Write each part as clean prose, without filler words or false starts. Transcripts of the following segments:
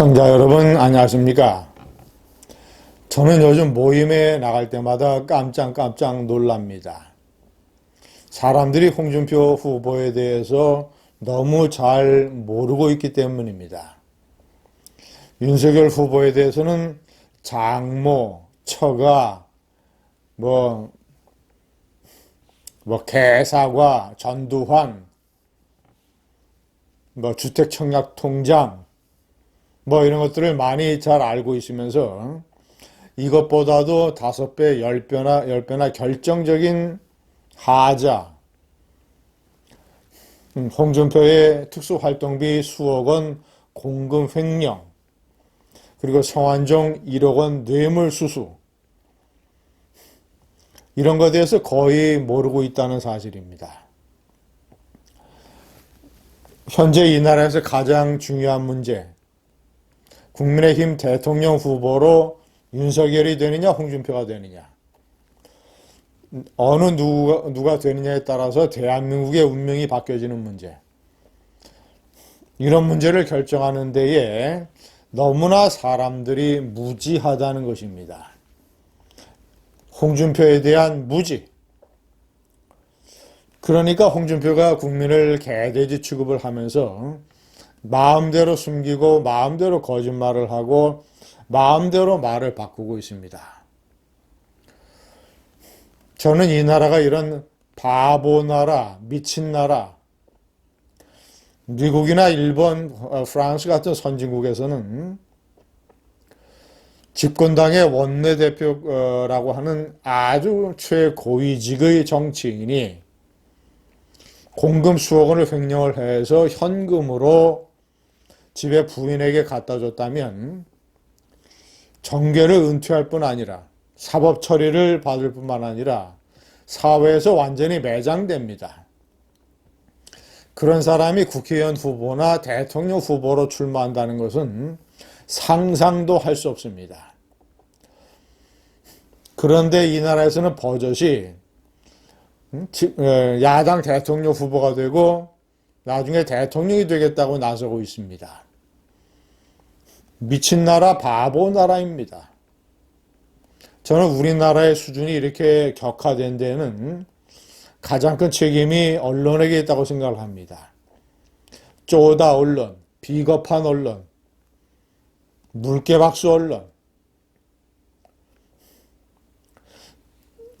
시청자 여러분 안녕하십니까? 저는 요즘 모임에 나갈 때마다 깜짝 놀랍니다. 사람들이 홍준표 후보에 대해서 너무 잘 모르고 있기 때문입니다. 윤석열 후보에 대해서는 장모, 처가, 개사과, 전두환, 주택청약통장, 이런 것들을 많이 잘 알고 있으면서 이것보다도 5배, 10배나 결정적인 하자, 홍준표의 특수활동비 수억 원 공금 횡령, 그리고 성완종 1억 원 뇌물수수, 이런 것에 대해서 거의 모르고 있다는 사실입니다. 현재 이 나라에서 가장 중요한 문제, 국민의힘 대통령 후보로 윤석열이 되느냐 홍준표가 되느냐, 어느 누가 되느냐에 따라서 대한민국의 운명이 바뀌어지는 문제, 이런 문제를 결정하는 데에 너무나 사람들이 무지하다는 것입니다. 홍준표에 대한 무지. 그러니까 홍준표가 국민을 개돼지 취급을 하면서 마음대로 숨기고 마음대로 거짓말을 하고 마음대로 말을 바꾸고 있습니다. 저는 이 나라가 이런 바보 나라, 미친 나라, 미국이나 일본, 프랑스 같은 선진국에서는 집권당의 원내대표라고 하는 아주 최고위직의 정치인이 공금 수억 원을 횡령을 해서 현금으로 집에 부인에게 갖다 줬다면 정계를 은퇴할 뿐 아니라 사법 처리를 받을 뿐만 아니라 사회에서 완전히 매장됩니다. 그런 사람이 국회의원 후보나 대통령 후보로 출마한다는 것은 상상도 할 수 없습니다. 그런데 이 나라에서는 버젓이 야당 대통령 후보가 되고 나중에 대통령이 되겠다고 나서고 있습니다. 미친 나라, 바보 나라입니다. 저는 우리나라의 수준이 이렇게 격화된 데는 가장 큰 책임이 언론에게 있다고 생각을 합니다. 쪼다 언론, 비겁한 언론, 물개박수 언론.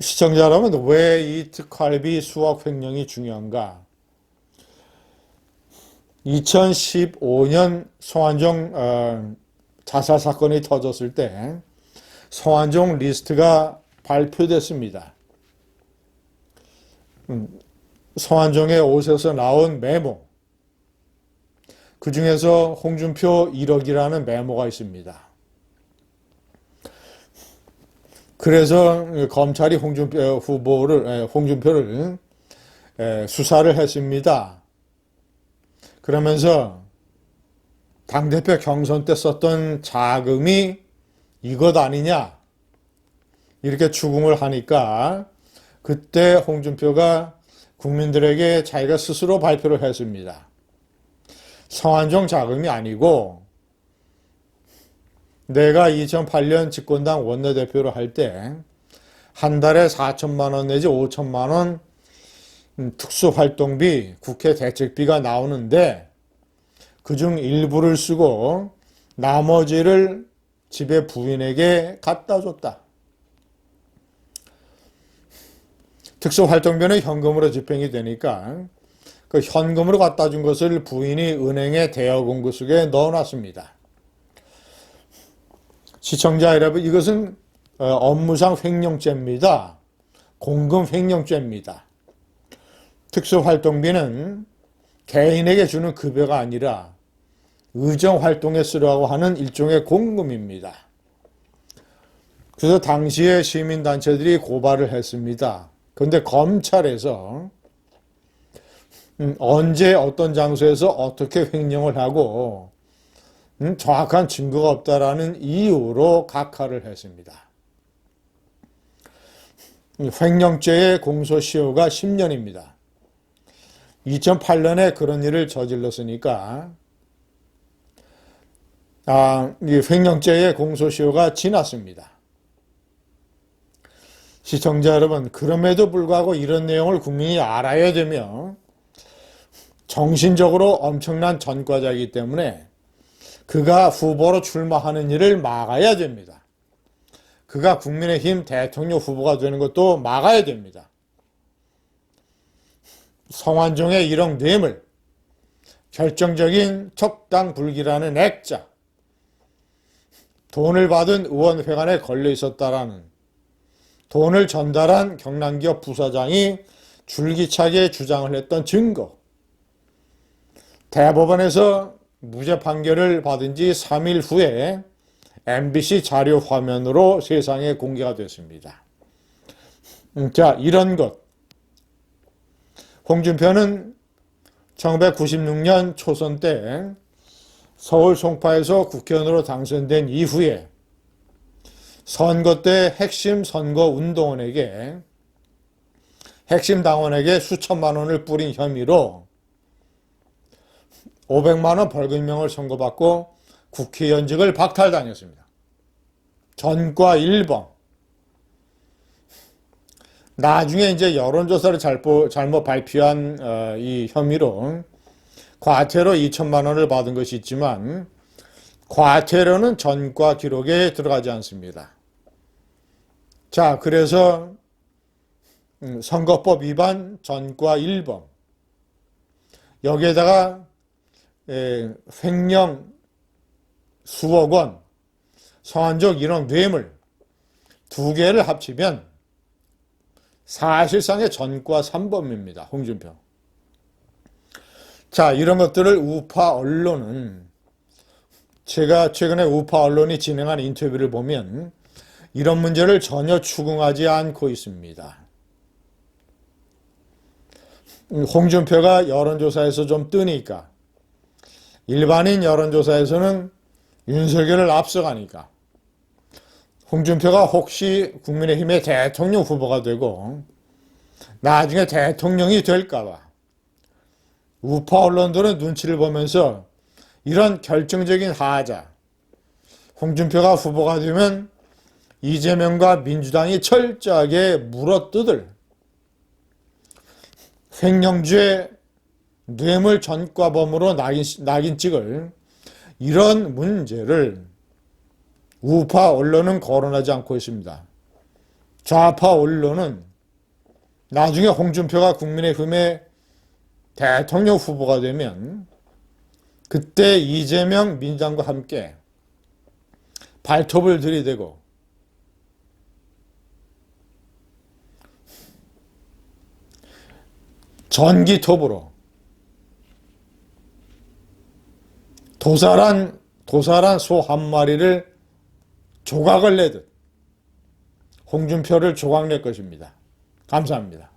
시청자 여러분, 왜 이 특활비 수억 횡령이 중요한가? 2015년 성완종 자살 사건이 터졌을 때 성완종 리스트가 발표됐습니다. 성완종의 옷에서 나온 메모, 그 중에서 홍준표 1억이라는 메모가 있습니다. 그래서 검찰이 홍준표를 수사를 했습니다. 그러면서 당대표 경선 때 썼던 자금이 이것 아니냐 이렇게 추궁을 하니까 그때 홍준표가 국민들에게 자기가 스스로 발표를 했습니다. 성완종 자금이 아니고 내가 2008년 집권당 원내대표를 할 때 한 달에 4천만 원 내지 5천만 원 특수활동비, 국회 대책비가 나오는데 그중 일부를 쓰고 나머지를 집에 부인에게 갖다 줬다. 특수활동비는 현금으로 집행이 되니까 그 현금으로 갖다 준 것을 부인이 은행의 대여금고 속에 넣어놨습니다. 시청자 여러분, 이것은 업무상 횡령죄입니다. 공금 횡령죄입니다. 특수활동비는 개인에게 주는 급여가 아니라 의정활동에 쓰려고 하는 일종의 공금입니다. 그래서 당시에 시민단체들이 고발을 했습니다. 그런데 검찰에서 언제 어떤 장소에서 어떻게 횡령을 하고 정확한 증거가 없다라는 이유로 각하를 했습니다. 횡령죄의 공소시효가 10년입니다. 2008년에 그런 일을 저질렀으니까 이 횡령죄의 공소시효가 지났습니다. 시청자 여러분, 그럼에도 불구하고 이런 내용을 국민이 알아야 되며 정신적으로 엄청난 전과자이기 때문에 그가 후보로 출마하는 일을 막아야 됩니다. 그가 국민의힘 대통령 후보가 되는 것도 막아야 됩니다. 성완종의 이런 뇌물, 결정적인 척당불기라는 액자, 돈을 받은 의원회관에 걸려 있었다라는 돈을 전달한 경남기업 부사장이 줄기차게 주장을 했던 증거, 대법원에서 무죄 판결을 받은 지 3일 후에 MBC 자료 화면으로 세상에 공개가 됐습니다. 자, 이런 것. 홍준표는 1996년 초선 때 서울 송파에서 국회의원으로 당선된 이후에 선거 때 핵심 선거 운동원에게, 핵심 당원에게 수천만 원을 뿌린 혐의로 500만 원 벌금형을 선고받고 국회의원직을 박탈당했습니다. 전과 1번. 나중에 이제 여론조사를 잘못 발표한 이 혐의로 과태료 2천만 원을 받은 것이 있지만 과태료는 전과 기록에 들어가지 않습니다. 자, 그래서 선거법 위반 전과 1번. 여기에다가 횡령 수억 원, 성완종 1억 뇌물 두 개를 합치면 사실상의 전과 3범입니다. 홍준표. 자, 이런 것들을 우파 언론은, 제가 최근에 우파 언론이 진행한 인터뷰를 보면 이런 문제를 전혀 추궁하지 않고 있습니다. 홍준표가 여론조사에서 좀 뜨니까, 일반인 여론조사에서는 윤석열을 앞서가니까 홍준표가 혹시 국민의힘의 대통령 후보가 되고 나중에 대통령이 될까봐 우파 언론들은 눈치를 보면서 이런 결정적인 하자, 홍준표가 후보가 되면 이재명과 민주당이 철저하게 물어뜯을 횡령죄 뇌물 전과범으로 낙인 찍을 이런 문제를 우파 언론은 거론하지 않고 있습니다. 좌파 언론은 나중에 홍준표가 국민의힘의 대통령 후보가 되면 그때 이재명 민주당과 함께 발톱을 들이대고 전기톱으로 도살한 소 한 마리를 조각을 내듯 홍준표를 조각낼 것입니다. 감사합니다.